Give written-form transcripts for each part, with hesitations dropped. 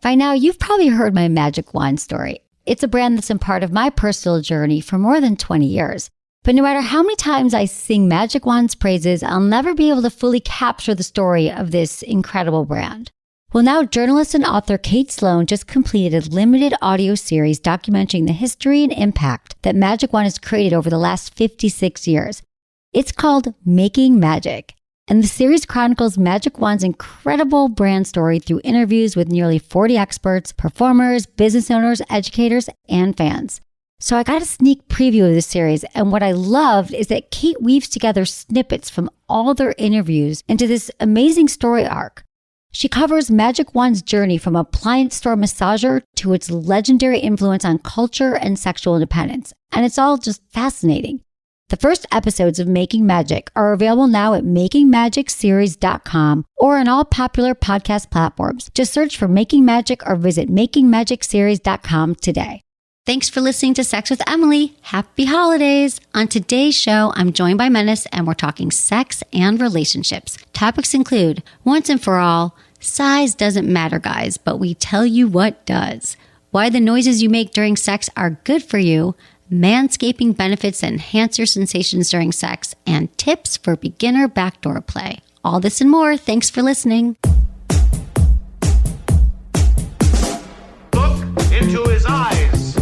By now, you've probably heard my magic wand story. It's a brand that's been part of my personal journey for more than 20 years. But no matter how many times I sing Magic Wand's praises, I'll never be able to fully capture the story of this incredible brand. Well, now journalist and author Kate Sloan just completed a limited audio series documenting the history and impact that Magic Wand has created over the last 56 years. It's called Making Magic. And the series chronicles Magic Wand's incredible brand story through interviews with nearly 40 experts, performers, business owners, educators, and fans. So I got a sneak preview of this series, and what I loved is that Kate weaves together snippets from all their interviews into this amazing story arc. She covers Magic Wand's journey from appliance store massager to its legendary influence on culture and sexual independence, and it's all just fascinating. The first episodes of Making Magic are available now at makingmagicseries.com or on all popular podcast platforms. Just search for Making Magic or visit makingmagicseries.com today. Thanks for listening to Sex with Emily. Happy holidays. On today's show, I'm joined by Menace and we're talking sex and relationships. Topics include, once and for all, size doesn't matter, guys, but we tell you what does. Why the noises you make during sex are good for you. Manscaping benefits that enhance your sensations during sex, and tips for beginner backdoor play. All this and more. Thanks for listening. Look into his eyes.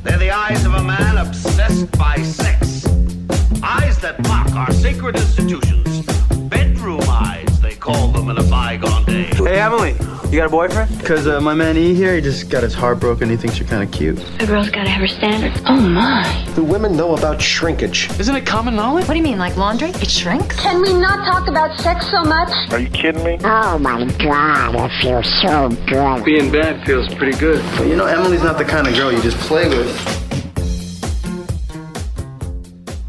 They're the eyes of a man obsessed by sex. Eyes that mock our sacred institutions. Bedroom eyes, they call them in a bygone day. Hey, Emily, you got a boyfriend? Because my man E here, he just got his heart broken. He thinks you're kind of cute. A girl's gotta have her standards. Oh my. Do women know about shrinkage? Isn't it common knowledge? What do you mean, like laundry? It shrinks? Can we not talk about sex so much? Are you kidding me? Oh my God, it feels so good. Being bad feels pretty good. But you know, Emily's not the kind of girl you just play with.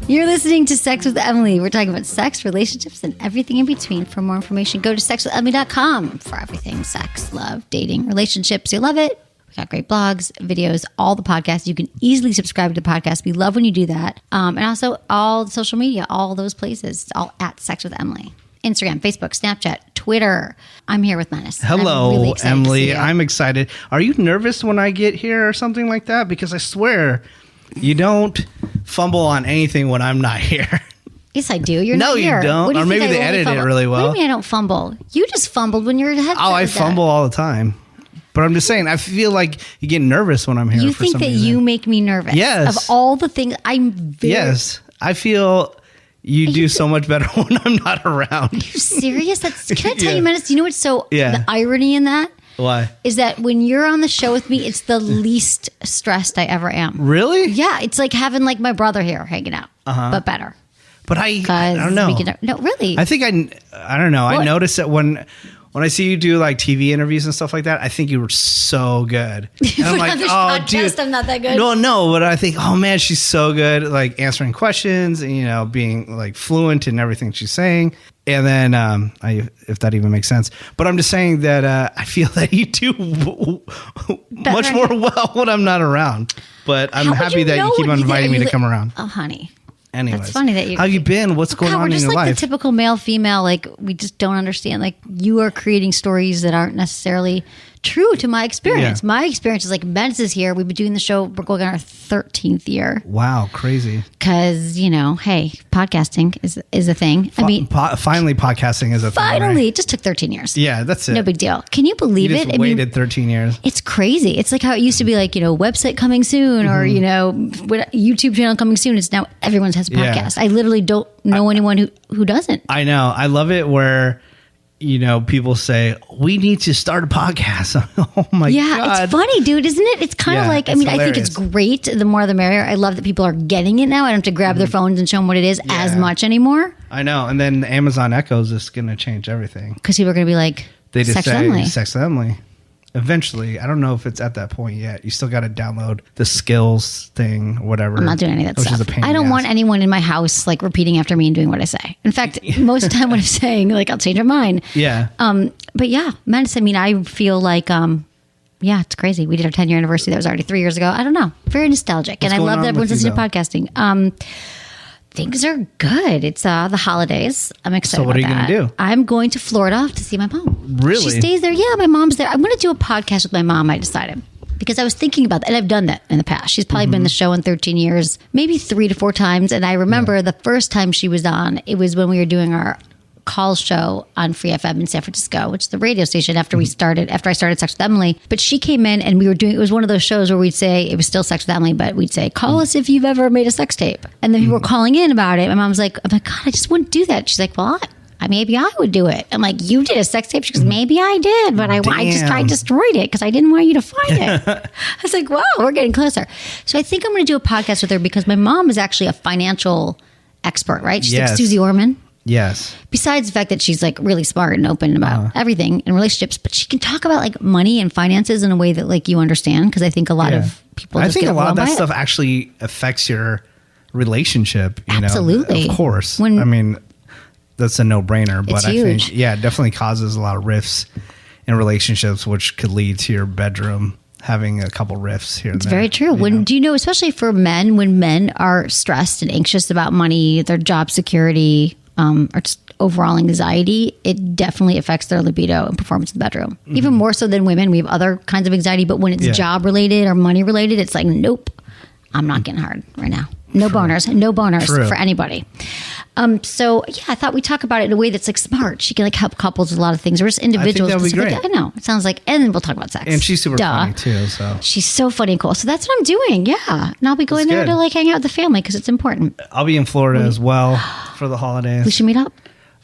You're listening to Sex with Emily. We're talking about sex, relationships, and everything in between. For more information, go to sexwithemily.com for everything sex, love, dating, relationships. You'll love it. We got great blogs, videos, all the podcasts. You can easily subscribe to the podcast. We love when you do that. And also all the social media, all those places. It's all at Sex with Emily. Instagram, Facebook, Snapchat, Twitter. I'm here with Menace. Hello, I'm really Emily. I'm excited. Are you nervous when I get here or something like that? Because I swear you don't fumble on anything when I'm not here. Yes, I do. You're no, not here. you don't. Or maybe they edit it really well. What do you mean I don't fumble? You just fumbled when you were headset. Oh, I fumble all the time. But I'm just saying, I feel like you get nervous when I'm here. You think that you make me nervous? Yes. Of all the things, I'm very... Yes. I feel you do so much better when I'm not around. Are you serious? Can I tell you, Menace? You know what's the irony in that? Why? Is that when you're on the show with me, it's the least stressed I ever am. Really? Yeah. It's like having like my brother here hanging out, but better. But I don't know. No, really. I think I don't know. What? I noticed that when I see you do like TV interviews and stuff like that, I think you were so good. And I'm like, oh, dude, I'm not that good. No, but I think, oh man, she's so good, like answering questions and being like fluent in everything she's saying. And then, if that even makes sense, but I'm just saying that I feel that you do much more well when I'm not around. But I'm happy that you keep on inviting me to come around. Oh, honey. Anyways, that's funny that how you been? What's going on in your life? We're just like the typical male, female. Like we just don't understand. Like you are creating stories that aren't necessarily true to my experience. Yeah. My experience is like Menace is here. We've been doing the show. We're going on our 13th year. Wow, crazy. Because hey, podcasting is a thing. Finally, podcasting is a thing. Finally, right? It just took 13 years. Yeah, that's it. No big deal. Can you believe you it? Just waited 13 years. It's crazy. It's like how it used to be like website coming soon or YouTube channel coming soon. It's now everyone has a podcast. I literally don't know anyone who doesn't. I know. I love it where people say, we need to start a podcast. Oh my God. Yeah, it's funny, dude, isn't it? It's kind of like, I think it's great. The more the merrier. I love that people are getting it now. I don't have to grab their phones and show them what it is as much anymore. I know. And then Amazon Echo is just going to change everything. Because people are going to be like, they just Sex say Emily. Sex Emily. Eventually, I don't know if it's at that point yet. You still got to download the skills thing, whatever. I'm not doing any of that stuff. Is a pain I don't want anyone in my house like repeating after me and doing what I say. In fact, most of the time what I'm saying, like I'll change my mind. Yeah. But yeah, Menace, I feel like, it's crazy. We did our 10-year anniversary. That was already 3 years ago. I don't know. Very nostalgic. What's and I love that everyone's listening to podcasting. Things are good. It's the holidays. I'm excited. So what are you going to do? I'm going to Florida to see my mom. Really? She stays there. Yeah, my mom's there. I'm going to do a podcast with my mom, I decided. Because I was thinking about that, and I've done that in the past. She's probably been on the show in 13 years, maybe 3 to 4 times. And I remember the first time she was on, it was when we were doing our call show on Free FM in San Francisco, which is the radio station after I started Sex with Emily. But she came in and we were doing, it was one of those shows where we'd say, it was still Sex with Emily, but we'd say, call us if you've ever made a sex tape. And then people were calling in about it. My mom's like, I'm like, God, I just wouldn't do that. She's like, well, maybe I would do it. I'm like, you did a sex tape? She goes, maybe I did, but I destroyed it because I didn't want you to find it. I was like, wow, we're getting closer. So I think I'm going to do a podcast with her because my mom is actually a financial expert, right? She's like Susie Orman. Yes. Besides the fact that she's like really smart and open about everything in relationships, but she can talk about like money and finances in a way that like you understand. Because I think a lot of people, I think a lot of that stuff actually affects your relationship. You Absolutely, know, of course. I mean, that's a no-brainer. But I think, it definitely causes a lot of rifts in relationships, which could lead to your bedroom having a couple rifts here and there. It's very true. Do you know, especially for men, when men are stressed and anxious about money, their job security, or just overall anxiety, it definitely affects their libido and performance in the bedroom. Even more so than women. We have other kinds of anxiety, but when it's job related or money related, it's like, nope, I'm not getting hard right now. No boners for anybody. So yeah, I thought we'd talk about it in a way that's like smart. She can like help couples with a lot of things, or just individuals. I think that would be great. I know. It sounds like, and then we'll talk about sex. And she's super funny too. So she's so funny and cool. So that's what I'm doing. Yeah, and I'll be going there to like hang out with the family because it's important. I'll be in Florida as well for the holidays. We should meet up.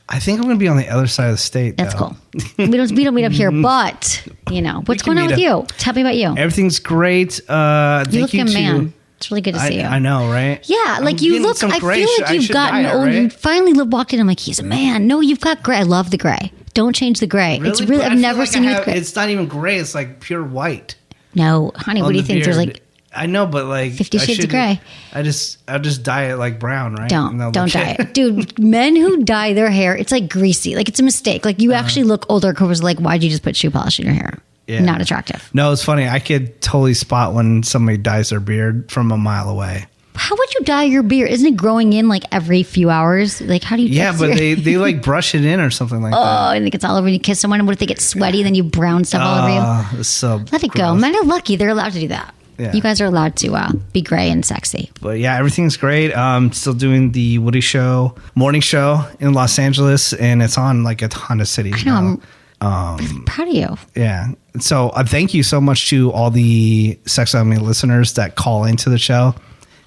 I think I'm going to be on the other side of the state. That's cool. We don't meet up here, but you know what's going on with you? Tell me about you. Everything's great. You look like a man. It's really good to see you. I know, right? Yeah, like you look. I feel like you've gotten old. Right? You finally walked in. I'm like, he's a man. No, you've got gray. I love the gray. Don't change the gray. Really? It's really. I've never seen you with gray. It's not even gray. It's like pure white. No, honey. What do you think? There's like. I know, but like 50 Shades of Grey. I'll just dye it like brown, right? Don't dye it, dude. Men who dye their hair, it's like greasy. Like it's a mistake. Like you actually look older because like, why'd you just put shoe polish in your hair? Yeah. Not attractive. No, it's funny. I could totally spot when somebody dyes their beard from a mile away. How would you dye your beard? Isn't it growing in like every few hours? Like how do you? Yeah, but they like brush it in or something like that. Oh, and it gets all over. And you kiss someone, and what if they get sweaty? And then you brown stuff all over you. So let it go. Men are lucky; they're allowed to do that. Yeah. You guys are allowed to be gray and sexy. But yeah, everything's great. Still doing the Woody Show morning show in Los Angeles, and it's on like a ton of cities. I know. I'm really proud of you. Yeah. So thank you so much to all the Sex with Emily listeners that call into the show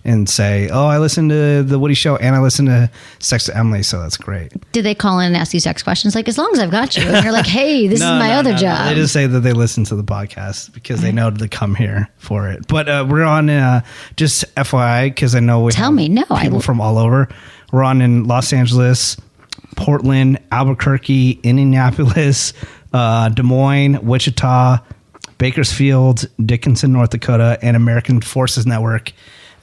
and say, oh, I listen to the Woody Show and I listen to Sex with Emily, so that's great. Did they call in and ask you sex questions? Like, as long as I've got you. And you're like, hey, this is my other job. They just say that they listen to the podcast because they know to come here for it. But we're on, just FYI, because I know we have people from all over. We're on in Los Angeles, Portland, Albuquerque, Indianapolis, Des Moines, Wichita, Bakersfield, Dickinson, North Dakota, and American Forces Network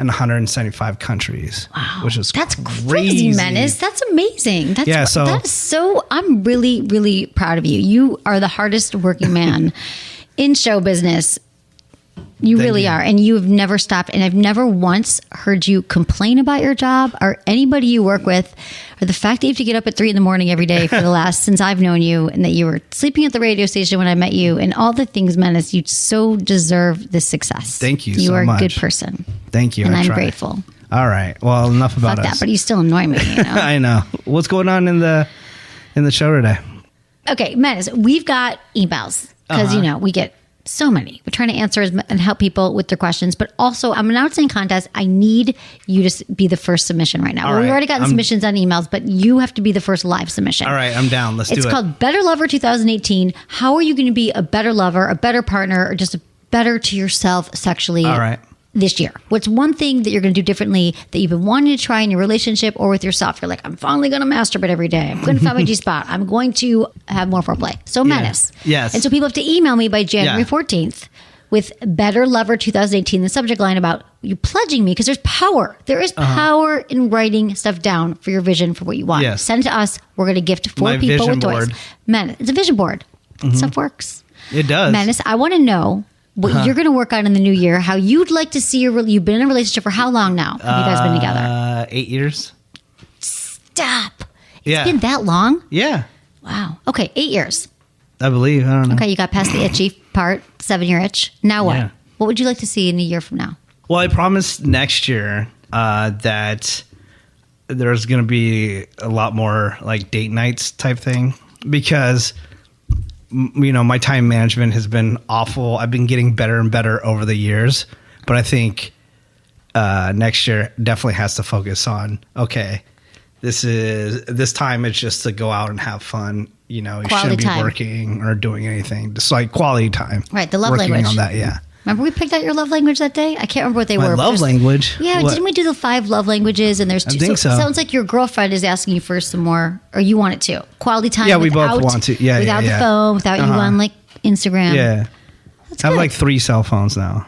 in 175 countries. Wow. Which is That's crazy, Menace. That's amazing. That is so, I'm really, really proud of you. You are the hardest working man in show business. You really are. And you have never stopped. And I've never once heard you complain about your job or anybody you work with, or the fact that you have to get up at 3 a.m. every day for the last, since I've known you, and that you were sleeping at the radio station when I met you, and all the things, Menace. You so deserve this success. Thank you so much. You are a good person. Thank you. And I'm grateful. All right. Well, enough about Fuck us. that, but you still annoy me, you know? I know. What's going on in the show today? Okay, Menace, we've got emails because, you know, we get so many. We're trying to answer and help people with their questions, but also I'm announcing a contest. I need you to be the first submission right now. We've already gotten submissions on emails, but you have to be the first live submission. All right, I'm down. Let's do it. It's called Better Lover 2018. How are you going to be a better lover, a better partner, or just better to yourself sexually? All right. This year. What's one thing that you're going to do differently that you've been wanting to try in your relationship or with yourself? You're like, I'm finally going to masturbate every day. I'm going to find my G-spot. I'm going to have more foreplay. So Menace. Yes. And so people have to email me by January 14th with Better Lover 2018, the subject line about you pledging me, because there's power. There is power in writing stuff down for your vision for what you want. Yes. Send it to us. We're going to gift 4 people with toys. Menace. It's a vision board. Stuff works. It does. Menace, I want to know what you're going to work on in the new year, how you'd like to see you've been in a relationship for how long now have you guys been together? 8 years. Stop. Yeah. It's been that long? Yeah. Wow. Okay, 8 years. I believe. I don't know. Okay, you got past the itchy part, 7-year itch. Now what? Yeah. What would you like to see in a year from now? Well, I promised next year that there's going to be a lot more like date nights type thing because, my time management has been awful. I've been getting better and better over the years, but I think next year definitely has to focus on, okay, this time it's just to go out and have fun. You shouldn't be working or doing anything. Just like quality time. Right, the love working language. on that, yeah. Remember we picked out your love language that day? I can't remember what they My were. love language? Yeah, What? didn't we do the 5 love languages? And there's 2. I think so. It sounds like your girlfriend is asking you for some more, or you want it too. Quality time. Yeah, we both want to. Yeah, without yeah. the phone, without you on like Instagram. Yeah. That's I have good. like 3 cell phones now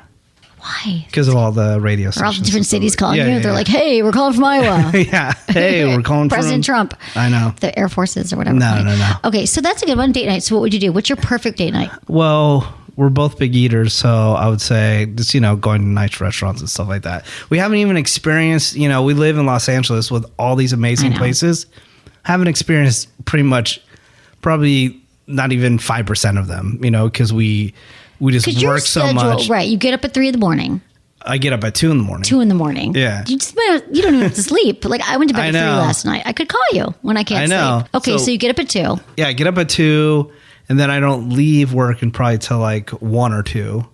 Why? because of all the radio Or all stations. the different and stuff. cities calling Yeah, you. yeah, They're yeah. like, hey, we're calling from Iowa. Yeah. Hey, we're calling President from Trump. I know. The Air Forces or whatever. No. Okay, so that's a good one. Date night. So what would you do? What's your perfect date night? Well, we're both big eaters, so I would say just, going to nice restaurants and stuff like that. We haven't even experienced, we live in Los Angeles with all these amazing places. Haven't experienced probably not even 5% of them, because we just work so much. Right. You get up at 3 a.m. I get up at 2 a.m. 2 a.m. Yeah. You don't even have to sleep. Like I went to bed at 3 know. last night. I could call you when I can't I know. sleep. Okay, so you get up at 2. Yeah, I get up at 2, and then I don't leave work and probably till like 1 or 2.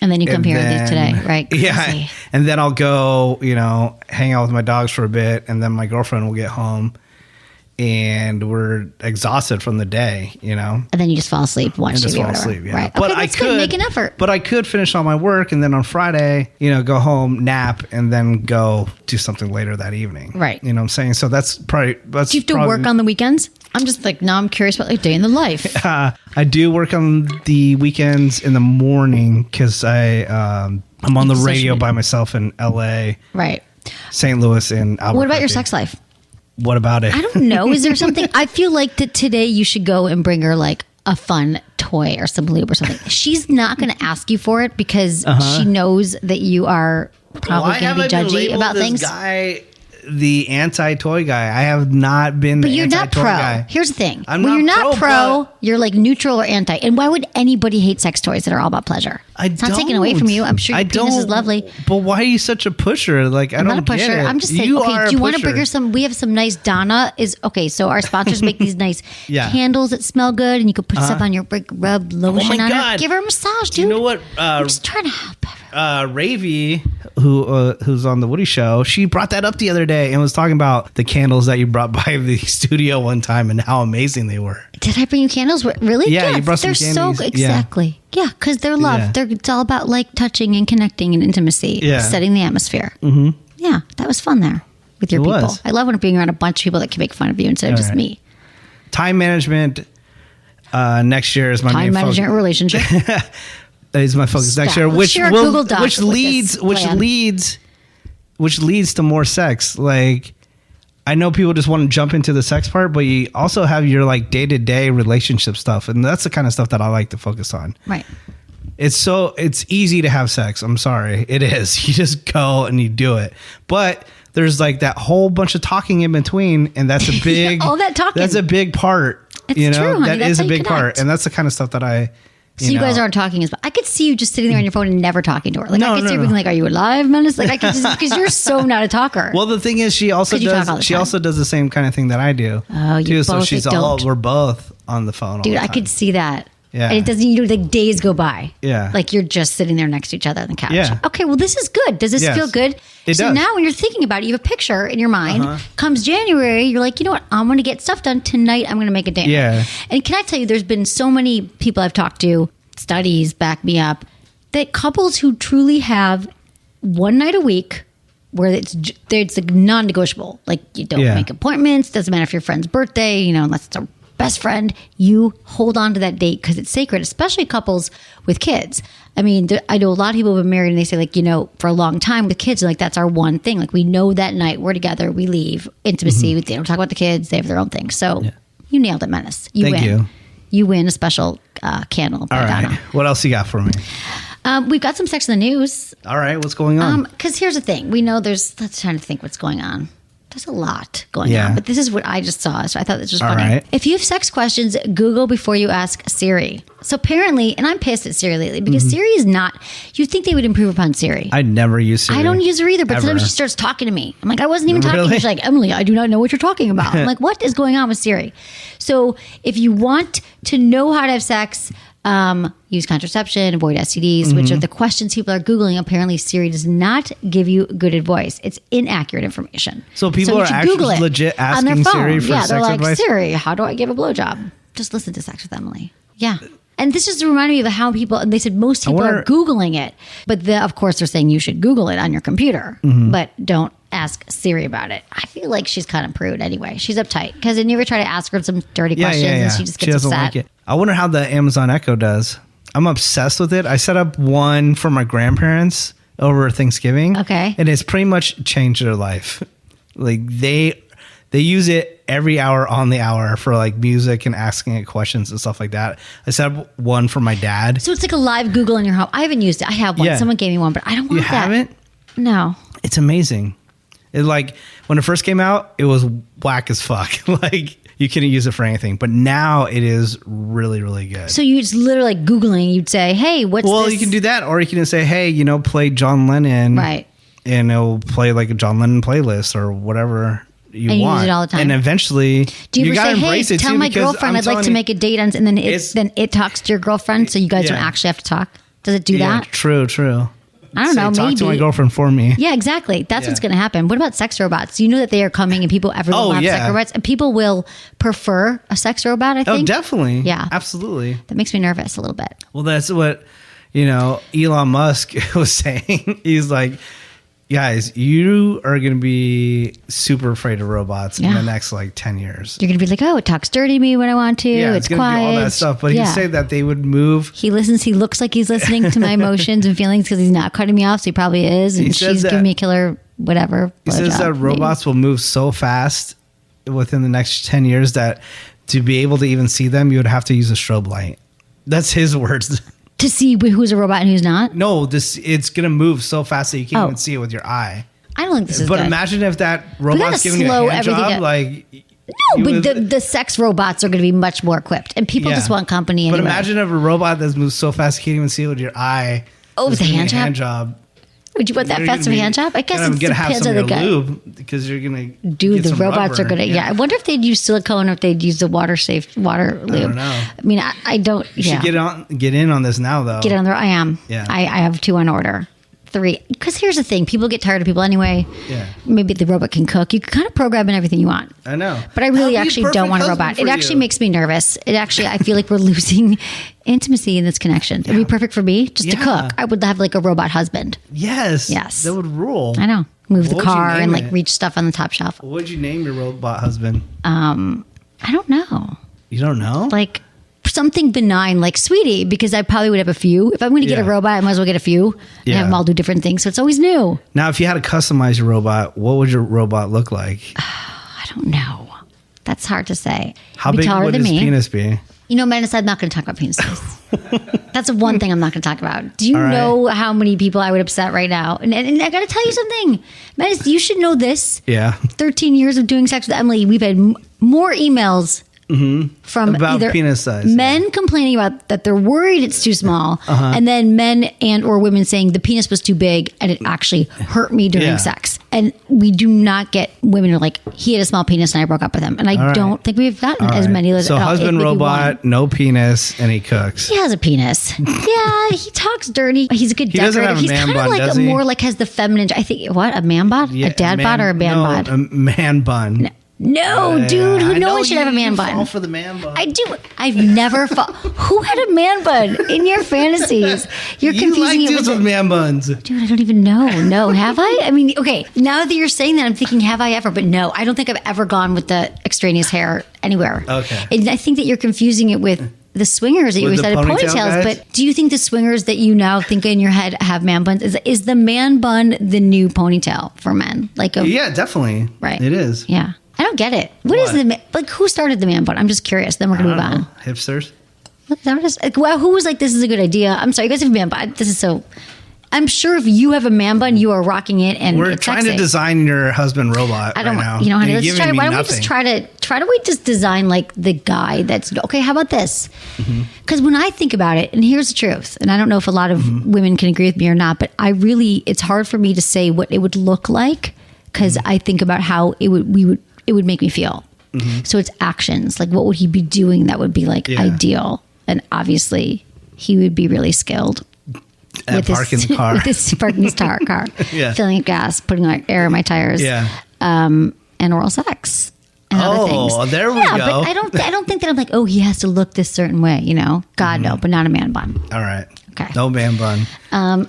And then you come And here then- today, right? Yeah. Crazy. And then I'll go, hang out with my dogs for a bit, and then my girlfriend will get home, and we're exhausted from the day, And then you just fall asleep, watch and TV just or fall whatever. asleep. Yeah. Right. But Okay, that's good. Make an effort. But I could finish all my work, and then on Friday, go home, nap, and then go do something later that evening. Right. You know what I'm saying? So that's probably Do you have to work on the weekends? I'm just like, now I'm curious about like day in the life. I do work on the weekends in the morning because I'm on the radio by myself in LA, Right. St. Louis, and Albuquerque. What about your sex life? What about it? I don't know. Is there something? I feel like that today you should go and bring her like a fun toy or some lube or something. She's not going to ask you for it because she knows that you are probably going to be judgy about things. Guy, the anti-toy guy. I have not been But the you're not anti-toy pro. guy. Here's the thing. I'm when not you're not pro, pro, you're like neutral or anti. And why would anybody hate sex toys that are all about pleasure? It's not taken away from you. I'm sure your penis is lovely. But why are you such a pusher? Like, I'm don't not a pusher. get it. I'm just saying, okay, do you want to bring her some? We have some nice Donna is okay. So our sponsors make these nice Yeah. candles that smell good, and you could put stuff on your rub lotion on her. God. Give her a massage, dude. You know what? I'm just trying to help her. Ravy, who's on the Woody Show, she brought that up the other day and was talking about the candles that you brought by the studio one time and how amazing they were. Did I bring you candles? Really? Yeah, you brought some They're candies. so exactly. Yeah, because they're love. Yeah. It's all about like touching and connecting and intimacy, Yeah. setting the atmosphere. Mm-hmm. Yeah, that was fun there with your It people. was. I love when being around a bunch of people that can make fun of you instead of just right. me. Time management next year is my Time main management focus. relationship. Is my focus next Stop. year, Let's which share a will, Google Doc which with leads, this which plan. leads to more sex. Like, I know people just want to jump into the sex part, but you also have your like day to day relationship stuff, and that's the kind of stuff that I like to focus on. Right. It's easy to have sex. I'm sorry, it is. You just go and you do it, but there's like that whole bunch of talking in between, and that's a big All that talking. That's a big part. It's true, honey. That That's is how a you big part, connect. and that's the kind of stuff that I. So you guys aren't talking as much. I could see you just sitting there on your phone and never talking to her. Like No, I could no, see you no. being like, "Are you alive, Menace?" Like I could just because you're so not a talker. Well, the thing is, she also 'Cause you talk all the does. She time. also does the same kind of thing that I do. Oh, you too, so both she's don't. we're both on the phone. Dude, all the I time. could see that. Yeah. And it doesn't, like days go by. Yeah. Like you're just sitting there next to each other on the couch. Yeah. Okay, well, this is good. Does this Yes. feel good? It so does. now when you're thinking about it, you have a picture in your mind. Comes January, you're like, you know what? I'm going to get stuff done tonight. I'm going to make a date. Yeah. And can I tell you, there's been so many people I've talked to, studies back me up, that couples who truly have one night a week where it's like non-negotiable. Like you don't Yeah. make appointments. Doesn't matter if your friend's birthday, unless it's a best friend, you hold on to that date because it's sacred, especially couples with kids. I mean, I know a lot of people have been married and they say like, for a long time with kids, like that's our one thing. Like we know that night we're together, we leave, intimacy, they don't talk about the kids, they have their own thing. So you nailed it, Menace. You Thank win. you. You win a special candle by All right. Donna. What else you got for me? We've got some sex in the news. All right. What's going on? Because here's the thing. We know let's try to think what's going on. There's a lot going Yeah. on, but this is what I just saw, so I thought this was funny. right. If you have sex questions, Google before you ask Siri. So apparently, and I'm pissed at Siri lately because Siri is not, you'd think they would improve upon Siri. I never use Siri. I don't use her either, but Ever. sometimes she starts talking to me. I'm like, I wasn't even talking. Really? She's like, Emily, I do not know what you're talking about. I'm like, what is going on with Siri? So if you want to know how to have sex, use contraception, avoid STDs, which are the questions people are Googling. Apparently, Siri does not give you good advice. It's inaccurate information. So people you are should actually Google it legit on their asking phone. Siri for yeah, sex they're like, advice? Siri, how do I give a blowjob? Just listen to Sex with Emily. Yeah. And this just reminded me of how people, and they said most people are Googling it. But of course, they're saying you should Google it on your computer, but don't ask Siri about it. I feel like she's kind of prude anyway. She's uptight because then you ever try to ask her some dirty questions and she just gets doesn't upset. like it. I wonder how the Amazon Echo does. I'm obsessed with it. I set up one for my grandparents over Thanksgiving. Okay. And it's pretty much changed their life. Like they use it every hour on the hour for like music and asking it questions and stuff like that. I set up one for my dad. So it's like a live Google in your home. I haven't used it. I have one. Yeah. Someone gave me one, but I don't want You that. haven't? No. It's amazing. It like when it first came out, it was whack as fuck. Like you couldn't use it for anything. But now it is really, really good. So you just literally like Googling, you'd say, hey, what's Well, this? you can do that, or you can say, hey, play John Lennon. Right. And it'll play like a John Lennon playlist or whatever you And you want. use it all the time. And eventually, Do you ever gotta say, hey, embrace it tell too, my because girlfriend I'm I'd like to telling make a date on, and then it talks to your girlfriend, so you guys don't Yeah. actually have to talk? Does it do Yeah, that? true. I don't know, Talk maybe. to my girlfriend for me. Yeah, exactly. That's Yeah. what's going to happen. What about sex robots? You know that they are coming and everyone will have sex robots, and people will prefer a sex robot, I think. Oh, definitely. Yeah. Absolutely. That makes me nervous a little bit. Well, that's what, Elon Musk was saying. He's like, guys, you are going to be super afraid of robots in Yeah. the next like 10 years. You're going to be like, oh, it talks dirty to me when I want to. Yeah, it's going to do quiet. all that stuff. But Yeah. he said that they would move. He listens. He looks like he's listening to my emotions and feelings because he's not cutting me off. So he probably is. And He says she's that- giving me a killer, whatever. He says blowjob, that maybe. robots will move so fast within the next 10 years that to be able to even see them, you would have to use a strobe light. That's his words. To see who's a robot and who's not. No, it's going to move so fast that you can't Oh. even see it with your eye. I don't think this is But good. imagine if that gotta robot's giving you slow a hand everything job, down. like... No, but the sex robots are going to be much more equipped, and people Yeah. just want company anyway. But imagine if a robot that moves so fast you can't even see it with your eye. Oh, is with a giving you hand a job? Would you want that You're fast of gonna a be- hand job? I guess it gonna have depends some on of the your guy. lube because you're going to Dude, the robots are going to. Yeah, I wonder if they'd use silicone or if they'd use the water lube. I don't know. I mean, I don't. You yeah. should get in on this now, though. Get on there. I am. Yeah. I have 2 on order. 3. Because here's the thing: people get tired of people anyway. Yeah. Maybe the robot can cook. You can kind of program in everything you want. I know. But I That'll really be actually perfect don't want a husband robot. for It actually you. makes me nervous. I feel like we're losing intimacy in this connection. It'd be perfect for me just to Yeah. cook. I would have like a robot husband. Yes. Yes. That would rule. I know. Move the What would you car and name like it? reach stuff on the top shelf. What would you name your robot husband? I don't know. You don't know? Like something benign, like Sweetie, because I probably would have a few. If I'm going to get a Yeah. robot, I might as well get a few and Yeah. have them all do different things. So it's always new. Now, if you had to customize your robot, what would your robot look like? I don't know. That's hard to say. How Be big taller would than his me. penis be? You know, Menace, I'm not going to talk about penises. That's the one thing I'm not going to talk about. Do you All right. know how many people I would upset right now? And I got to tell you something. Menace, you should know this. Yeah. 13 years of doing sex with Emily, we've had more emails from About either penis size, men complaining about that they're worried it's too small, Uh-huh. and then men and or women saying the penis was too big and it actually hurt me during Yeah. sex. And we do not get women who are like, he had a small penis and I broke up with him. And I All right. don't think we've gotten All as right. many as So husband maybe one. robot, no penis, and he cooks. He has a penis. Yeah, he talks dirty. He's a good He doesn't decorator. have a He's man kind of bun, like does a he? more like has the feminine. I think what a man bod, a dad bod, or a man bod. A man bun. No, dude, I no know one should have a man you bun. fall for the man bun. I do. I've never fought. Who had a man bun in your fantasies? You're You confusing like it dudes with with man buns. Dude, I don't even know. No, have I? I mean, okay, now that you're saying that, I'm thinking, have I ever? But no, I don't think I've ever gone with the extraneous hair anywhere. Okay. And I think that you're confusing it with the swingers that you With always the said ponytail ponytails. guys? But do you think the swingers that you now think in your head have man buns? Is the man bun the new ponytail for men? Like a Yeah, definitely. right? It is. Yeah. I don't get it. What is What? like? Who started the man bun? I'm just curious. Then we're gonna move I don't on. know. Hipsters. What, that was, like, well, who was like, this is a good idea? I'm sorry, you guys have a man bun. This is so. I'm sure if you have a man bun, you are rocking it, and We're it's trying sexy. to design your husband robot I don't right now. want, honey, You're let's giving try. me Why don't nothing. we just try to we just design like the guy that's okay? How about this? Because when I think about it, and here's the truth, and I don't know if a lot of women can agree with me or not, but it's hard for me to say what it would look like because I think about how it would make me feel. So it's actions. Like, what would he be doing that would be like ideal? And obviously, he would be really skilled. At parking the car. With his parking his car, filling up gas, putting like air in my tires, and oral sex and other things. Oh, there we yeah, go. but I don't think that I'm like, oh, he has to look this certain way, you know? God, no, but not a man bun. All right. Okay. No man bun.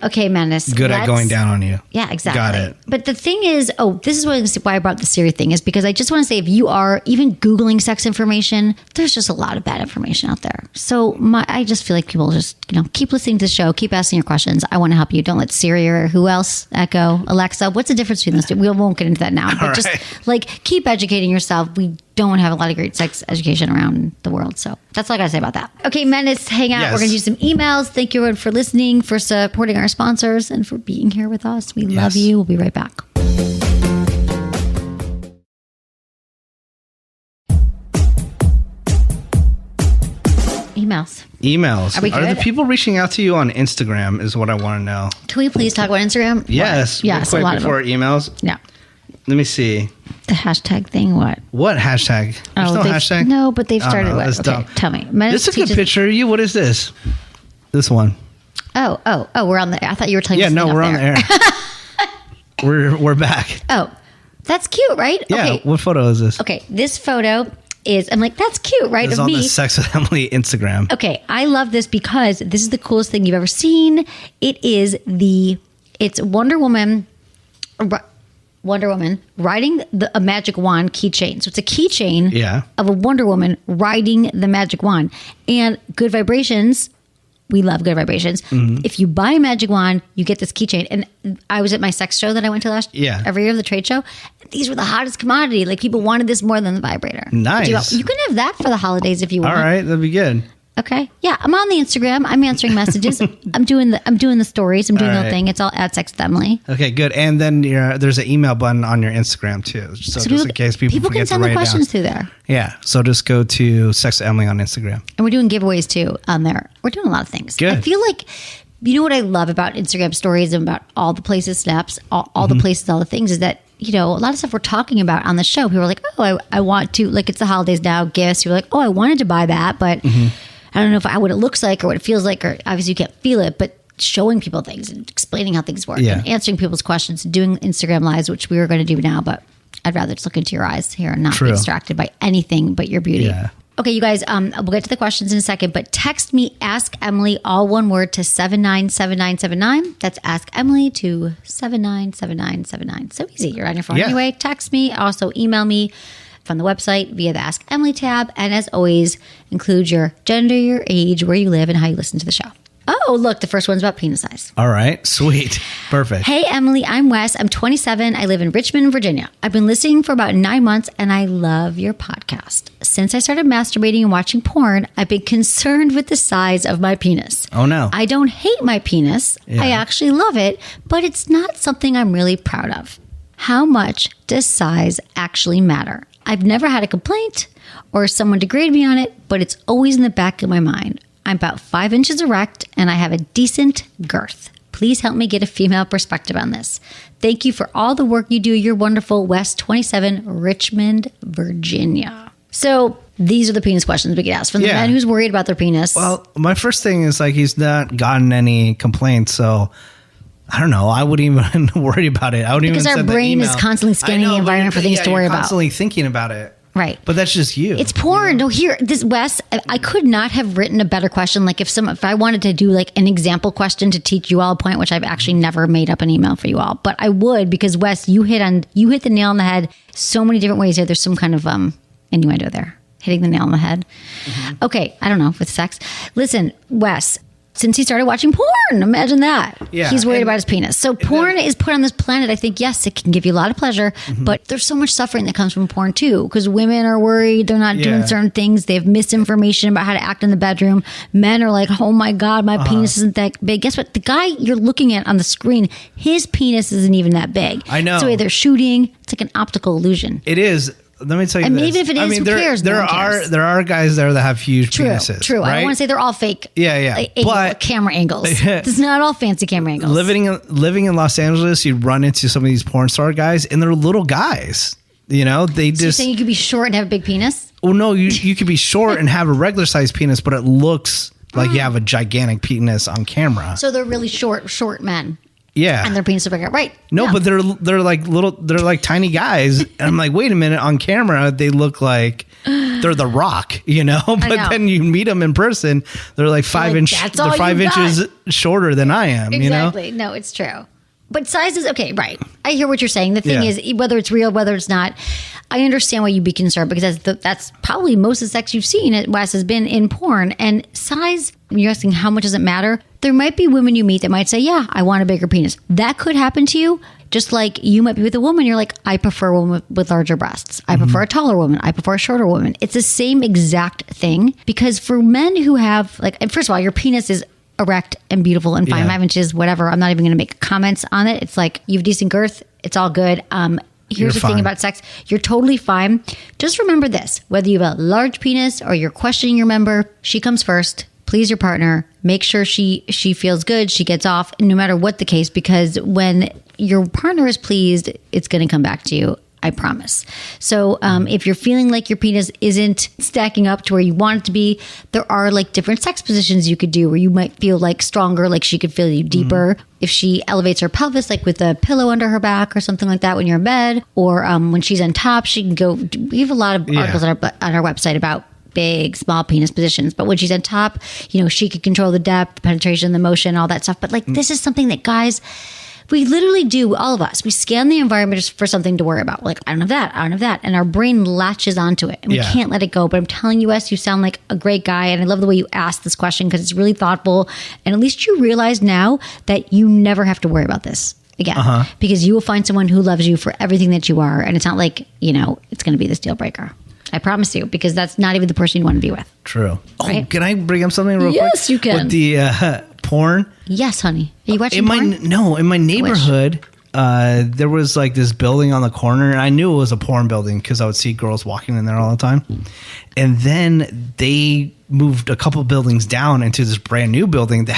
Okay, Menace. Good at going down on you. Yeah, exactly. Got it. But the thing is, this is why I brought the Siri thing, is because I just want to say, if you are even Googling sex information, there's just a lot of bad information out there. So I just feel like people just, keep listening to the show, keep asking your questions. I want to help you. Don't let Siri or who else, Echo, Alexa, what's the difference between those two? We won't get into that now. But just keep educating yourself. We don't have a lot of great sex education around the world. So that's all I got to say about that. Okay, Menace, hang out. Yes. We're going to do some emails. Thank you everyone for listening, for supporting our sponsors, and for being here with us. We love you. We'll be right back. Emails. Are we good? Are the people reaching out to you on Instagram is what I want to know. Can we please talk about Instagram? Yes. What? Yes, Real a lot quick of before them. emails. Yeah. Let me see. The hashtag thing, what? What hashtag? There's no hashtag? No, but they've started no, what? that's Okay, dumb. tell me. This Menace is a good picture of you. What is this? This one. Oh, we're on the I thought you were telling Yeah, me no, we're on the air. We're back. Oh, that's cute, right? Yeah. Okay. What photo is this? Okay, this photo is, I'm like, that's cute, right? It's of on me. the Sex with Emily Instagram. Okay, I love this because this is the coolest thing you've ever seen. It's Wonder Woman riding a magic wand keychain. So it's a keychain of a Wonder Woman riding the magic wand. And Good Vibrations, we love Good Vibrations. If you buy a magic wand, you get this keychain. And I was at my sex show that I went to every year, the trade show. These were the hottest commodity. Like, people wanted this more than the vibrator. Nice. You can have that for the holidays if you want. All right, that'd be good. Okay. Yeah, I'm on the Instagram. I'm answering messages. I'm doing the stories. I'm doing the whole thing. It's all at Sex with Emily. Okay, good. And then there's an email button on your Instagram too. So just in case people can forget send to the write it questions down. through there. Yeah. So just go to Sex with Emily on Instagram. And we're doing giveaways too on there. We're doing a lot of things. Good. I feel like, you know what I love about Instagram stories and about all the places, snaps, all the places, all the things, is that, a lot of stuff we're talking about on the show, people are like, oh, I want to, like, it's the holidays now, gifts. You're like, oh, I wanted to buy that, but I don't know what it looks like or what it feels like, or obviously you can't feel it, but showing people things and explaining how things work and answering people's questions, doing Instagram lives, which we were going to do now, but I'd rather just look into your eyes here and not be distracted by anything but your beauty. Yeah. Okay, you guys, we'll get to the questions in a second, but text me, Ask Emily, all one word, to 797979. That's Ask Emily to 797979. So easy. You're on your phone anyway. Text me. Also email me from the website via the Ask Emily tab. And as always, include your gender, your age, where you live, and how you listen to the show. Oh, look, the first one's about penis size. All right. Sweet. Perfect. Hey, Emily, I'm Wes. I'm 27. I live in Richmond, Virginia. I've been listening for about 9 months, and I love your podcast. Since I started masturbating and watching porn, I've been concerned with the size of my penis. Oh, no. I don't hate my penis. Yeah. I actually love it, but it's not something I'm really proud of. How much does size actually matter? I've never had a complaint or someone degrade me on it, but it's always in the back of my mind. I'm about 5 inches erect and I have a decent girth. Please help me get a female perspective on this. Thank you for all the work you do. You're wonderful. West 27, Richmond, Virginia. So these are the penis questions we get asked from the man who's worried about their penis. Well, my first thing is, like, he's not gotten any complaints, so I don't know. I wouldn't even worry about it. I wouldn't because even our send the brain is email. constantly scanning the environment for things to worry you're about. constantly thinking about it. Right. But that's just you. It's porn. No, here, this, Wes, I could not have written a better question. Like, if I wanted to do like an example question to teach you all a point, which I've actually never made up an email for you all, but I would, because Wes, you hit the nail on the head so many different ways here. There's some kind of innuendo there. Hitting the nail on the head. Okay. I don't know, with sex. Listen, Wes, since he started watching porn. Imagine that. Yeah, He's worried and- about his penis. So porn is put on this planet. I think, yes, it can give you a lot of pleasure, but there's so much suffering that comes from porn too, because women are worried they're not doing certain things. They have misinformation about how to act in the bedroom. Men are like, oh my God, my penis isn't that big. Guess what? The guy you're looking at on the screen, his penis isn't even that big. I know. It's the way they're shooting. It's like an optical illusion. It is. Let me tell you And this. even if it is, who cares? There No one cares. are guys there that have huge True, penises. true. I Right? don't want to say they're all fake. Yeah. But camera angles. It's not all fancy camera angles. living in Los Angeles, you run into some of these porn star guys, and they're little guys. You know, they So you're just. saying you could be short and have a big penis? Well, no, you could be short and have a regular sized penis, but it looks like you have a gigantic penis on camera. So they're really short men. Yeah. And their penis are bigger. Right. No, Yeah. but they're like tiny guys, and I'm like, wait a minute, on camera they look like they're The Rock, you know. But know. then you meet them in person, they're like "That's all they're 5 you got." inches shorter than I am, Exactly. No, it's true. But size is okay, right? I hear what you're saying. The thing Yeah. is, whether it's real, whether it's not, I understand why you'd be concerned, because that's probably most of the sex you've seen at Wes has been in porn. And size, you're asking how much does it matter? There might be women you meet that might say, yeah, I want a bigger penis. That could happen to you. Just like you might be with a woman, you're like, I prefer a woman with larger breasts. I prefer a taller woman. I prefer a shorter woman. It's the same exact thing, because for men who have, like, and first of all, your penis is erect and beautiful and fine, Yeah. 5 inches, whatever. I'm not even going to make comments on it. It's like, you have decent girth. It's all good. Here's You're the thing fine. about sex. You're totally fine. Just remember this, whether you have a large penis or you're questioning your member, she comes first. Please your partner. Make sure she feels good. She gets off, no matter what the case, because when your partner is pleased, it's going to come back to you. I promise. So if you're feeling like your penis isn't stacking up to where you want it to be, there are like different sex positions you could do where you might feel like stronger, like she could feel you deeper. If she elevates her pelvis, like with a pillow under her back or something like that when you're in bed, or when she's on top, she can go. We have a lot of articles on our website about big, small penis positions. But when she's on top, you know, she could control the depth, the penetration, the motion, all that stuff. But like, this is something that guys, we literally do, all of us. We scan the environment just for something to worry about. Like, I don't have that, I don't have that. And our brain latches onto it. And we can't let it go. But I'm telling you, Wes, you sound like a great guy. And I love the way you asked this question, because it's really thoughtful. And at least you realize now that you never have to worry about this again. Because you will find someone who loves you for everything that you are. And it's not like, you know, it's going to be this deal breaker. I promise you, because that's not even the person you want to be with. True. Oh, Right? can I bring up something real quick? Yes, you can. With the porn. Yes, honey. Are you watching In porn? my neighborhood, there was like this building on the corner, and I knew it was a porn building because I would see girls walking in there all the time. And then they moved a couple buildings down into this brand new building that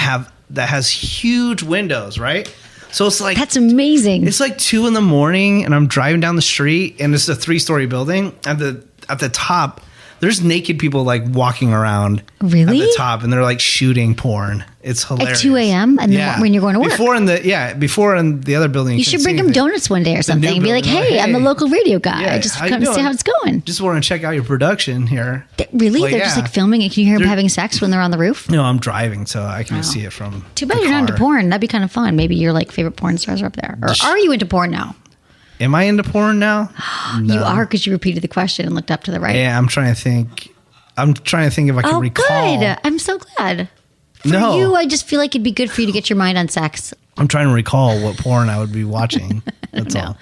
has huge windows, right? So it's like, That's amazing. it's like 2 a.m, and I'm driving down the street, and it's a 3-story building. At the top, there's naked people like walking around. Really? At the top, and they're like shooting porn. It's hilarious. At 2 a.m. and then when you're going to work. Before in the other building. You should bring him donuts one day or something. And be like, building. hey, I'm the local radio guy. Yeah, I just how you come to see doing? how it's going. Just want to check out your production here. Really? Well, They're just yeah. like filming it. Can you hear them They're- having sex when they're on the roof? No, I'm driving, so I can see it from. Too bad the you're not into car. porn. That'd be kind of fun. Maybe your like favorite porn stars are up there. Or are you into porn now? Am I into porn now? No. You are, because you repeated the question and looked up to the right. Yeah, I'm trying to think. If I can Oh, recall. good. I'm so glad. For No. you, I just feel like it'd be good for you to get your mind on sex. I'm trying to recall what porn I would be watching. That's all.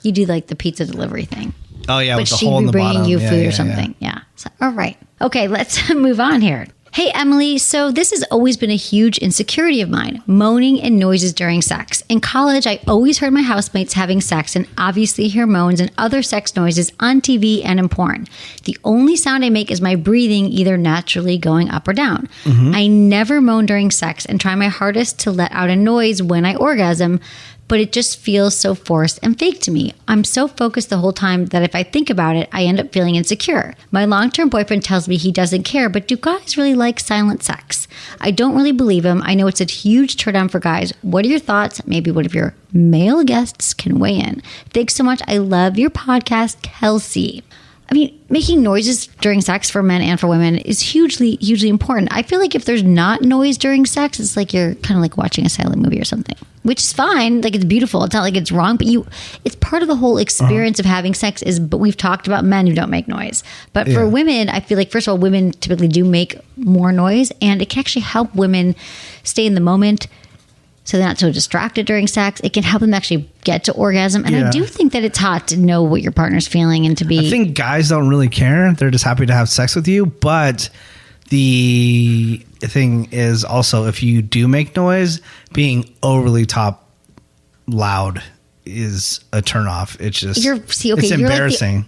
You do like the pizza delivery thing. Oh yeah, But with the she'd hole in be the bringing bottom. you Yeah, food yeah, or something. Yeah. So, all right. Okay, let's move on here. Hey, Emily. So this has always been a huge insecurity of mine, moaning and noises during sex. In college, I always heard my housemates having sex and obviously hear moans and other sex noises on TV and in porn. The only sound I make is my breathing, either naturally going up or down. I never moan during sex and try my hardest to let out a noise when I orgasm, but it just feels so forced and fake to me. I'm so focused the whole time that if I think about it, I end up feeling insecure. My long-term boyfriend tells me he doesn't care, but do guys really like silent sex? I don't really believe him. I know it's a huge turn-on for guys. What are your thoughts? Maybe one of your male guests can weigh in. Thanks so much. I love your podcast, Kelsey. I mean, making noises during sex for men and for women is hugely, hugely important. I feel like if there's not noise during sex, it's like you're kind of like watching a silent movie or something, which is fine. Like, it's beautiful. It's not like it's wrong, but it's part of the whole experience of having sex but we've talked about men who don't make noise. But for women, I feel like, first of all, women typically do make more noise, and it can actually help women stay in the moment, so they're not so distracted during sex. It can help them actually get to orgasm. And I do think that it's hot to know what your partner's feeling and to be... I think guys don't really care. They're just happy to have sex with you. But the thing is also, if you do make noise, being overly loud is a turnoff. It's just... it's embarrassing.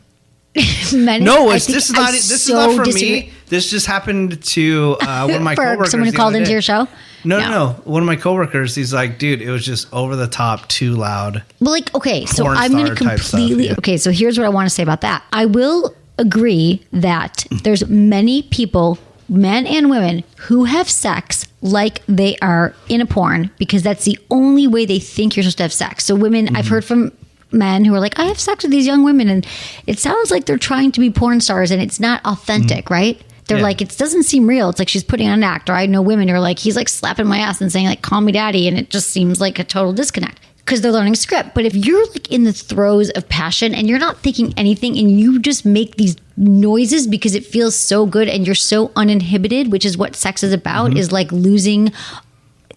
Menace, this is not for me. This just happened to one of my coworkers. Someone who called into your show? No. One of my coworkers, he's like, dude, it was just over the top, too loud. Well, like, okay, so Porn I'm going to star type completely... stuff, Okay, so here's what I want to say about that. I will agree that there's many people, men and women, who have sex like they are in a porn, because that's the only way they think you're supposed to have sex. So women, I've heard from men who are like, I have sex with these young women, and it sounds like they're trying to be porn stars, and it's not authentic, right? They're like, it doesn't seem real. It's like she's putting on an act. Or I know women who are like, he's like slapping my ass and saying like, call me daddy. And it just seems like a total disconnect because they're learning script. But if you're like in the throes of passion and you're not thinking anything and you just make these noises because it feels so good and you're so uninhibited, which is what sex is about, is like losing...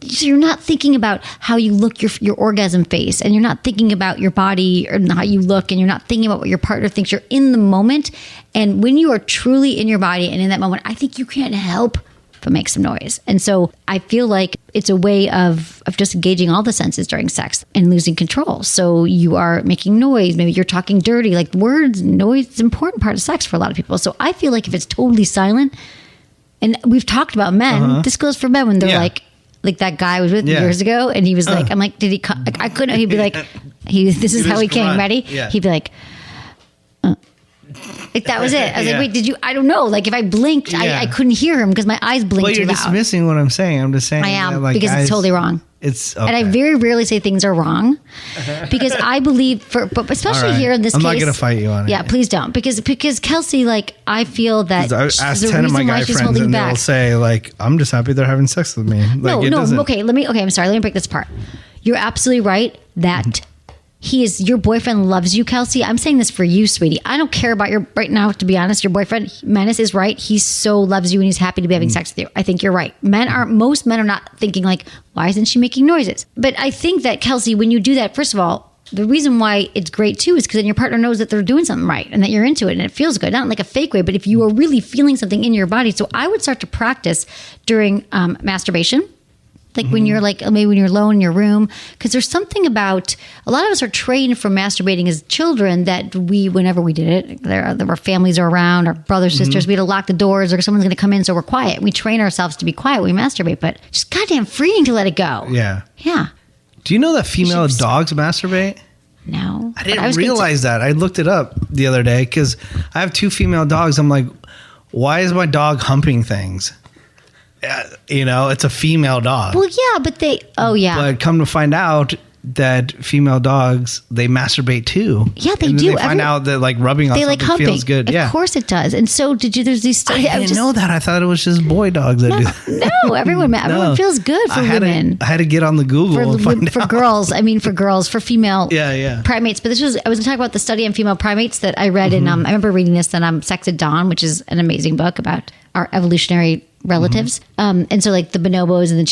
So you're not thinking about how you look, your orgasm face, and you're not thinking about your body or how you look, and you're not thinking about what your partner thinks. You're in the moment. And when you are truly in your body and in that moment, I think you can't help but make some noise. And so I feel like it's a way of just engaging all the senses during sex and losing control. So you are making noise. Maybe you're talking dirty, like words, noise is an important part of sex for a lot of people. So I feel like if it's totally silent, and we've talked about men, this goes for men when they're like that guy I was with years ago, and he was like, I'm like, did he come? Like, I couldn't, he'd be like, this is how he came, ready? Yeah. He'd be like, like, that was it. I was like, wait, did you? I don't know. Like, if I blinked, I couldn't hear him because my eyes blinked too loud. But you're dismissing what I'm saying. I'm just saying. I am, like, because it's totally wrong. It's okay. And I very rarely say things are wrong because I believe but especially here in this case. I'm not going to fight you on it. Yeah, please don't. Because Kelsey, like, I feel that I asked 10 of my guy friends and they'll say like, I'm just happy they're having sex with me. Like, okay, I'm sorry. Let me break this apart. You're absolutely right that your boyfriend loves you, Kelsey. I'm saying this for you, sweetie. I don't care about right now, to be honest. Your boyfriend, Menace, is right. He so loves you and he's happy to be having sex with you. I think you're right. Most men are not thinking like, why isn't she making noises? But I think that, Kelsey, when you do that, first of all, the reason why it's great too is because then your partner knows that they're doing something right and that you're into it and it feels good. Not in like a fake way, but if you are really feeling something in your body. So I would start to practice during masturbation. Like when you're like, maybe when you're alone in your room, because there's something about, a lot of us are trained from masturbating as children that whenever we did it, there were families are around, our brothers, sisters, we had to lock the doors or someone's going to come in, so we're quiet. We train ourselves to be quiet when we masturbate, but it's just goddamn freeing to let it go. Yeah. Yeah. Do you know that female dogs masturbate? No. I didn't realize that. I looked it up the other day because I have 2 female dogs. I'm like, why is my dog humping things? It's a female dog. Well, yeah, but But come to find out that female dogs, they masturbate too. Yeah, they and do. They find out that like rubbing on something humping. Feels good. Of course it does. And so there's these studies. I didn't know that. I thought it was just boy dogs that do that. No, everyone feels good for women. I had to get on the Google for girls. I mean, for female primates. But I was going to talk about the study on female primates that I read in, I remember reading this in Sex at Dawn, which is an amazing book about our evolutionary relatives. And so like the bonobos and the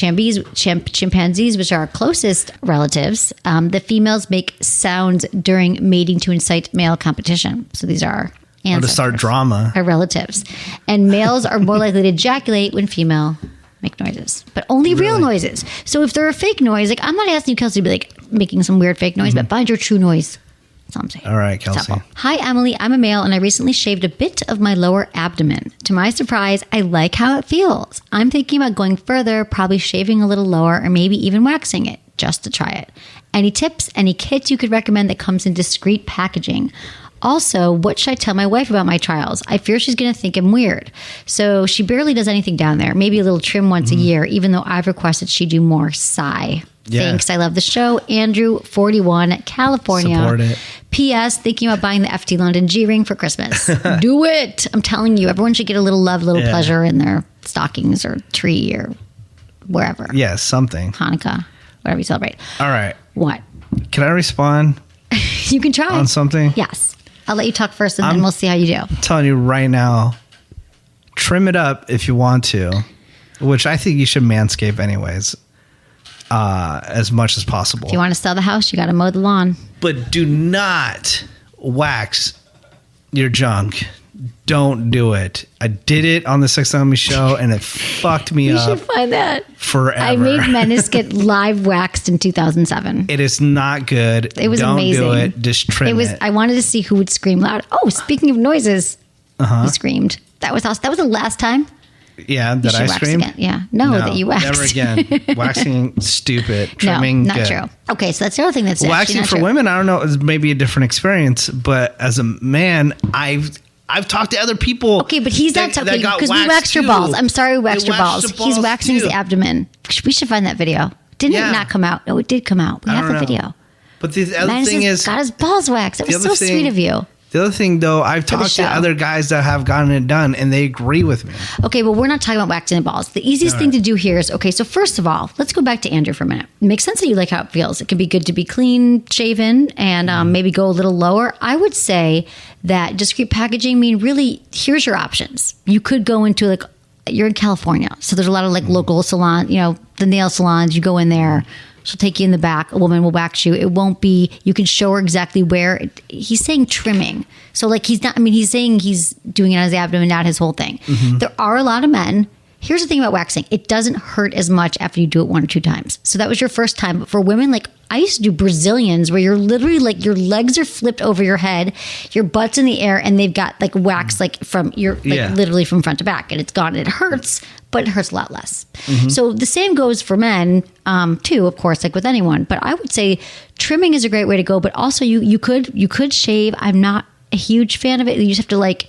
chimpanzees, which are our closest relatives, the females make sounds during mating to incite male competition. So these are to start drama. Our relatives. And males are more likely to ejaculate when female make noises, but only real noises. So if they're a fake noise, like I'm not asking you, Kelsey, to be like making some weird fake noise, but find your true noise. That's all I'm saying. All right, Kelsey. Hi, Emily. I'm a male and I recently shaved a bit of my lower abdomen. To my surprise, I like how it feels. I'm thinking about going further, probably shaving a little lower or maybe even waxing it just to try it. Any tips, any kits you could recommend that comes in discreet packaging? Also, what should I tell my wife about my trials? I fear she's going to think I'm weird. So she barely does anything down there. Maybe a little trim once a year, even though I've requested she do more sigh. Yeah. Thanks. I love the show. Andrew, 41, California. Support it. P.S. Thinking about buying the FT London G ring for Christmas. Do it. I'm telling you, everyone should get a little love, little pleasure in their stockings or tree or wherever. Yeah, something. Hanukkah, whatever you celebrate. All right. What? Can I respond You can try. on something? Yes. I'll let you talk first and then we'll see how you do. I'm telling you right now, trim it up if you want to, which I think you should manscape anyways, as much as possible. If you want to sell the house, you got to mow the lawn. But do not wax your junk. Don't do it. I did it on the Sex on Me show and it fucked me You up should find that. forever. I made Menace get live waxed in 2007. It is not good. It was Don't amazing. do it. Just trim it. I wanted to see who would scream loud. Oh, speaking of noises, he screamed. That was awesome. That was the last time. Yeah, You that should I wax screamed? again. Yeah. No, that you waxed. Never again. Waxing, stupid. No, Trimming, not good. true. Okay, so that's the other thing that's actually Waxing not for true. women, I don't know, is maybe a different experience. But as a man, I've talked to other people. Okay, but he's not that talking got because we waxed waxed your too. balls. I'm sorry, we waxed They your balls. waxed the He's waxing too. his abdomen. We should find that video. Didn't Yeah. it not come out? No, it did come out. We I have don't the know. video. But the other Madison thing is, got his balls waxed. It the was other so thing- sweet of you. the other thing though, I've the talked to show. other guys that have gotten it done, and they agree with me. Okay, but we're not talking about waxing the balls. The easiest thing to do here is, okay, so first of all, let's go back to Andrew for a minute. It makes sense that you like how it feels. It can be good to be clean shaven and maybe go a little lower. I would say that discreet packaging, really, here's your options. You could go into you're in California, so there's a lot of local salon, the nail salons. You go in there. She'll take you in the back. A woman will wax you. It won't be, you can show her exactly where. He's saying trimming. So he's not, he's saying he's doing it on his abdomen, not his whole thing. There are a lot of men. Here's the thing about waxing. It doesn't hurt as much after you do it 1 or 2 times. So that was your first time. But for women, I used to do Brazilians where you're literally your legs are flipped over your head, your butt's in the air, and they've got wax from your literally from front to back, and it's gone. It hurts, but it hurts a lot less. So the same goes for men too, of course, with anyone. But I would say trimming is a great way to go. But also you could shave. I'm not a huge fan of it. You just have to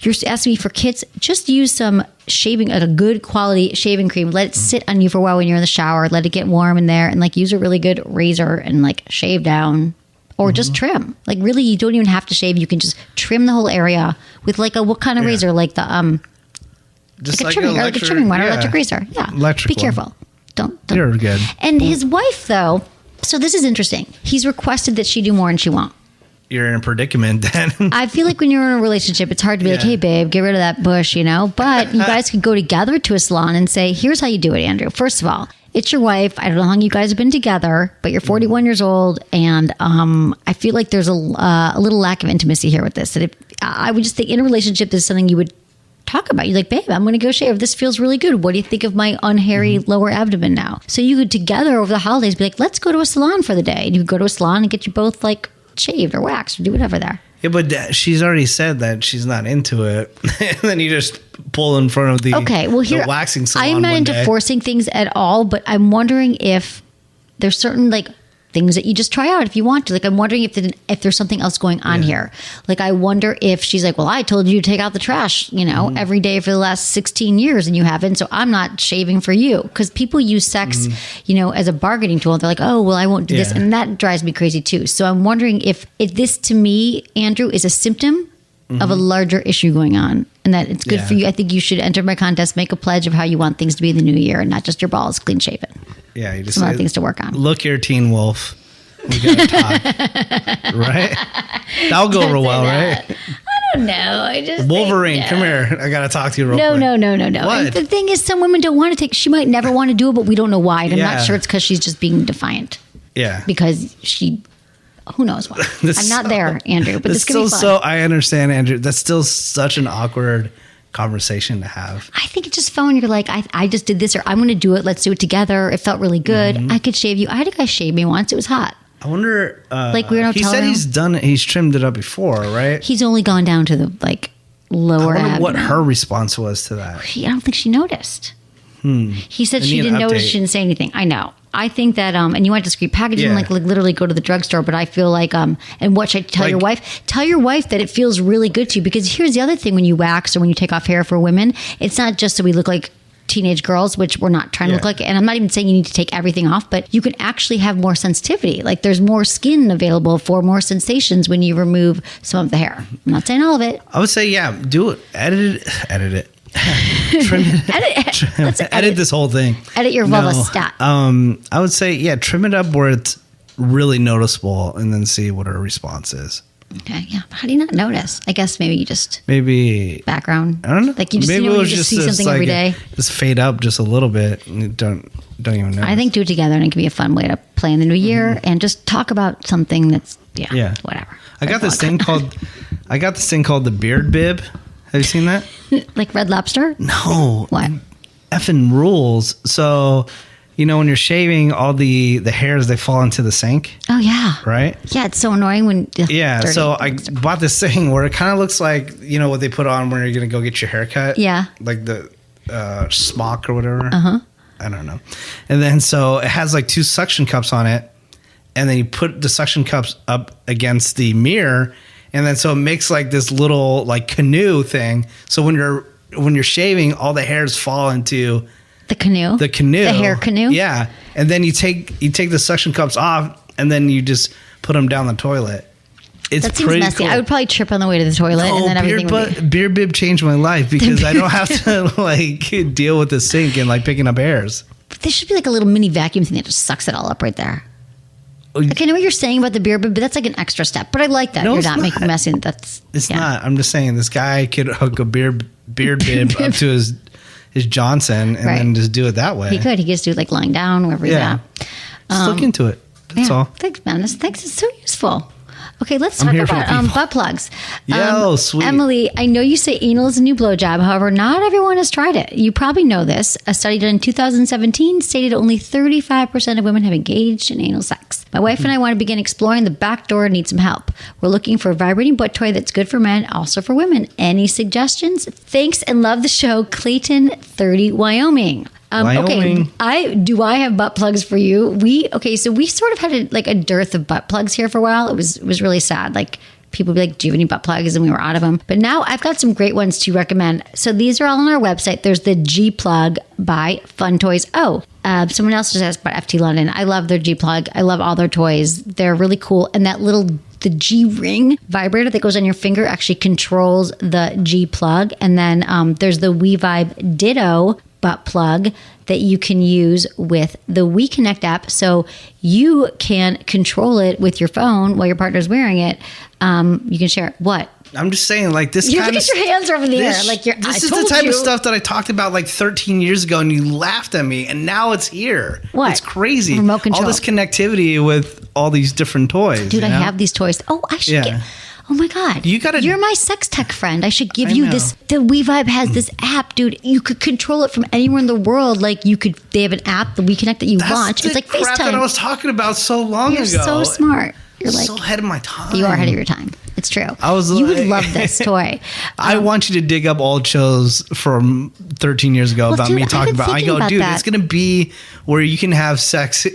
you're asking me for kids, just use some shaving, a good quality shaving cream. Let it sit on you for a while when you're in the shower. Let it get warm in there, and use a really good razor and shave down, or just trim. Really, you don't even have to shave. You can just trim the whole area with what kind of razor? Just a trimming, or a trimming one, or electric razor. Yeah, Electric Be one. careful. Don't. You're good. And his wife, though. So this is interesting. He's requested that she do more, and she won't. You're in a predicament then. I feel like when you're in a relationship, it's hard to be hey, babe, get rid of that bush, But you guys could go together to a salon and say, here's how you do it, Andrew. First of all, it's your wife. I don't know how long you guys have been together, but you're 41 years old. And I feel like there's a little lack of intimacy here with this. That I would just think in a relationship, this is something you would talk about. You're babe, I'm going to go shave. This feels really good. What do you think of my unhairy lower abdomen now? So you could together over the holidays be let's go to a salon for the day. And you could go to a salon and get you both shaved or waxed or do whatever there. Yeah, but she's already said that she's not into it. And then you just pull in front of the the waxing salon. I'm not into forcing things at all, but I'm wondering if there's certain things that you just try out if you want to. I'm wondering if there's something else going on here. I wonder if she's well, I told you to take out the trash, every day for the last 16 years and you haven't, so I'm not shaving for you. Because people use sex, as a bargaining tool. They're oh, well, I won't do this. And that drives me crazy too. So I'm wondering if this, to me, Andrew, is a symptom of a larger issue going on. And that it's good for you. I think you should enter my contest, make a pledge of how you want things to be in the new year and not just your balls clean shaven. Yeah, you just some other things to work on. Look here, Teen Wolf. We gotta talk. Right? That'll go real well, right? I don't know. I just Wolverine, come here. I gotta talk to you real quick. No. What? And the thing is, some women don't want to take. She might never want to do it, but we don't know why. And I'm not sure it's because she's just being defiant. Yeah. Because she, who knows why. I'm not there, Andrew. But this could be fun. So I understand, Andrew. That's still such an awkward conversation to have. I think it's just fun when you're I just did this, or I'm going to do it. Let's do it together. It felt really good. I could shave you. I had a guy shave me once. It was hot. I wonder. He said he's done it. He's trimmed it up before, right? He's only gone down to the lower. I wonder what her response was to that. I don't think she noticed. He said she didn't notice. She didn't say anything. I know. I think that, and you want discreet packaging, literally go to the drugstore. But I feel and what should I tell your wife? Tell your wife that it feels really good to you. Because here's the other thing: when you wax or when you take off hair for women, it's not just so we look teenage girls, which we're not trying to look like. And I'm not even saying you need to take everything off, but you can actually have more sensitivity. Like there's more skin available for more sensations when you remove some of the hair. I'm not saying all of it. I would say, do it. Edit it. Trim it. Edit this whole thing. Edit your vulva stat. I would say, trim it up where it's really noticeable and then see what our response is. Okay, yeah. How do you not notice? I guess maybe you just background. I don't know. Like you just, maybe you it was just see something like every day. Just fade up just a little bit. And you don't even know. I think do it together, and it can be a fun way to play in the new year and just talk about something that's whatever. I got this thing called the beard bib. Have you seen that? Like Red Lobster? No. What? Effing rules. So, when you're shaving, all the hairs, they fall into the sink. Oh, yeah. Right? Yeah, it's so annoying when... So I bought this thing where it kind of looks like, what they put on when you're going to go get your hair cut. Yeah. Like the smock or whatever. Uh-huh. I don't know. And then so it has like 2 suction cups on it. And then you put the suction cups up against the mirror. And then so it makes like this little like canoe thing. So when you're shaving, all the hairs fall into... The canoe? The hair canoe? Yeah. And then you take the suction cups off and then you just put them down the toilet. That seems messy. Cool. I would probably trip on the way to the toilet and then everything would be... Beard bib changed my life because I don't have to like deal with the sink and like picking up hairs. But there should be like a little mini vacuum thing that just sucks it all up right there. Like, I know what you're saying about the beard bib, but that's like an extra step. But I like that. You're not making messy. It's not. I'm just saying this guy could hook a beard bib up to his Johnson and then just do it that way. He could. He could just do it like lying down, wherever he's at. Just look into it. That's all. Thanks, Menace. Thanks. It's so useful. Okay, let's talk about butt plugs. Sweet. Emily, I know you say anal is a new blowjob. However, not everyone has tried it. You probably know this. A study done in 2017 stated only 35% of women have engaged in anal sex. My wife and I want to begin exploring the back door and need some help. We're looking for a vibrating butt toy that's good for men, also for women. Any suggestions? Thanks and love the show. Clayton, 30, Wyoming. Wyoming. Okay, do I have butt plugs for you? So we sort of had a dearth of butt plugs here for a while. It was really sad. Like people would be like, do you have any butt plugs? And we were out of them. But now I've got some great ones to recommend. So these are all on our website. There's the G Plug by Fun Toys. Someone else just asked about FT London. I love their G Plug. I love all their toys. They're really cool. And the G ring vibrator that goes on your finger actually controls the G Plug. And then there's the WeVibe Ditto butt plug that you can use with the WeConnect app, so you can control it with your phone while your partner's wearing it. You can share it. What? I'm just saying, like this. You look at your hands over the air, like you're. This is the type of stuff that I talked about like 13 years ago, and you laughed at me, and now it's here. What? It's crazy. Remote control. All this connectivity with all these different toys. Dude, I have these toys. Oh, I should get. Oh my God. You're my sex tech friend. I should give you this. The WeVibe has this app, dude. You could control it from anywhere in the world. Like they have an app, the WeConnect that you launch. It's like FaceTime. That's that I was talking about so long ago. You're so smart. You're so ahead of my time. You are ahead of your time. It's true. You would love this toy. I want you to dig up old shows from 13 years ago about me talking about. I go, dude, it's going to be where you can have sex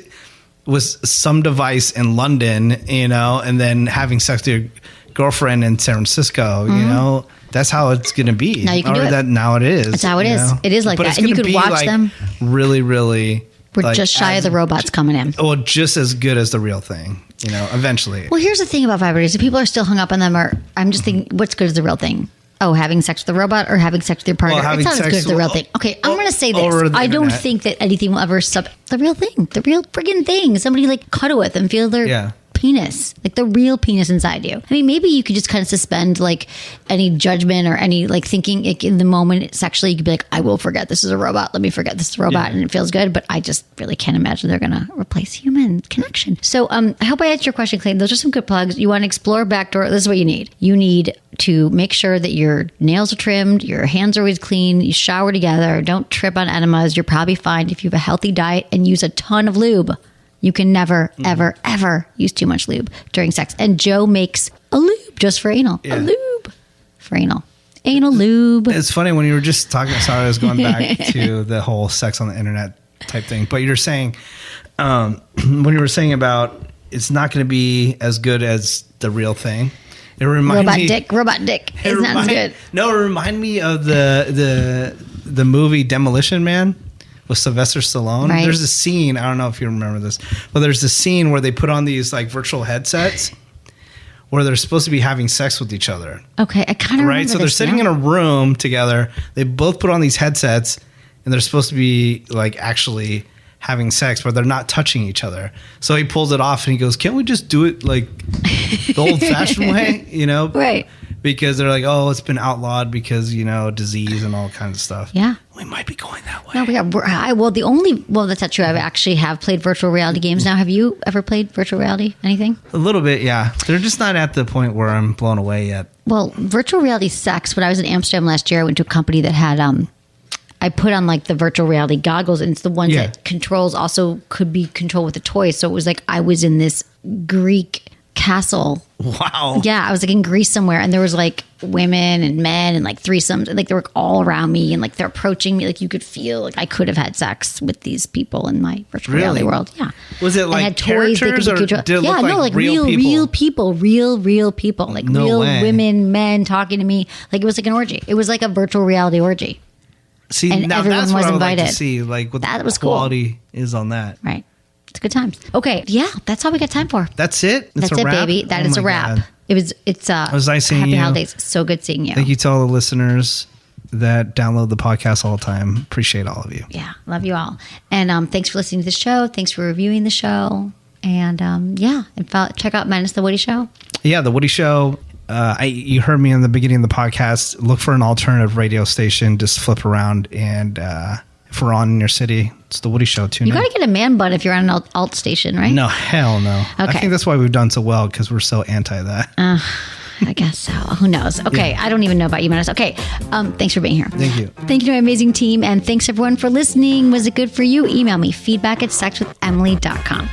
with some device in London, and then having sex with your girlfriend in San Francisco, that's how it's going to be. Now you can do it. Now it is. That's how it is. It is like that. And you could watch them. Really, really. We're just shy of the robots coming in. Well, just as good as the real thing, eventually. Well, here's the thing about vibrators. If people are still hung up on them, I'm just thinking, what's good as the real thing? Oh, having sex with a robot or having sex with your partner? It's not as good as the real thing. Okay, I'm going to say this. I don't think that anything will ever the real thing. The real friggin' thing. Somebody cuddle with and feel their penis, like the real penis inside you. I mean, maybe you could just kind of suspend like any judgment or any like thinking in the moment sexually. You could be like, I will forget this is a robot. Let me forget this is a robot, and it feels good. But I just really can't imagine they're going to replace human connection. So I hope I answered your question, Clayton. Those are some good plugs. You want to explore backdoor. This is what you need. You need to make sure that your nails are trimmed, your hands are always clean, you shower together, don't trip on enemas. You're probably fine if you have a healthy diet and use a ton of lube. You can never, ever, ever use too much lube during sex. And Joe makes a lube just for anal. Yeah. A lube for anal. Anal lube. It's funny when you were just talking. Sorry, I was going back to the whole sex on the internet type thing. But you're saying, when you were saying about it's not going to be as good as the real thing. It reminds me Robot dick. Isn't that good? No, it reminded me of the movie Demolition Man with Sylvester Stallone. Right. There's a scene, I don't know if you remember this, but there's a scene where they put on these like virtual headsets where they're supposed to be having sex with each other. Okay, I kind of Right? So they're sitting in a room together. They both put on these headsets and they're supposed to be like actually having sex, but they're not touching each other. So he pulls it off and he goes, can't we just do it like the old fashioned way? You know? Right. Because they're like, oh, it's been outlawed because, you know, disease and all kinds of stuff. Yeah. We might be going that way. No, that's not true. I actually have played virtual reality games now. Have you ever played virtual reality? Anything? A little bit, yeah. They're just not at the point where I'm blown away yet. Well, virtual reality sucks. When I was in Amsterdam last year, I went to a company that had, I put on like the virtual reality goggles, and it's the ones that controls also could be controlled with a toy. So it was like I was in this Greek castle. Wow. Yeah, I was like in Greece somewhere, and there was like women and men and like threesomes, and like they were all around me, and like they're approaching me. Like you could feel like I could have had sex with these people in my virtual reality world. Yeah. Was it like had toys they could characters or control. did it look like real people, real people, like No real way. women, men talking to me. Like it was like an orgy. It was like a virtual reality orgy. See, and now everyone that's what was I would like to invited. see, like what That the was cool. quality is on that. Right. It's good times. Okay. Yeah, that's all we got time for. That's it? That's it, wrap? baby. That Oh is my a wrap. God. It's was nice seeing happy you. holidays. So good seeing you. Thank you to all the listeners that download the podcast all the time. Appreciate all of you. Yeah, love you all. And thanks for listening to the show. Thanks for reviewing the show. And check out Menace the Woody Show. Yeah, the Woody Show. You heard me in the beginning of the podcast. Look for an alternative radio station. Just flip around, and if we're on in your city, it's the Woody Show. Tune You in. got to get a man bun if you're on an alt station, right? No, hell no. I Okay. think that's why we've done so well, because we're so anti that. I guess so. Who knows? Okay, I don't even know about you, Menace. Okay, thanks for being here. Thank you. Thank you to my amazing team, and thanks everyone for listening. Was it good for you? Email me, feedback@sexwithemily.com.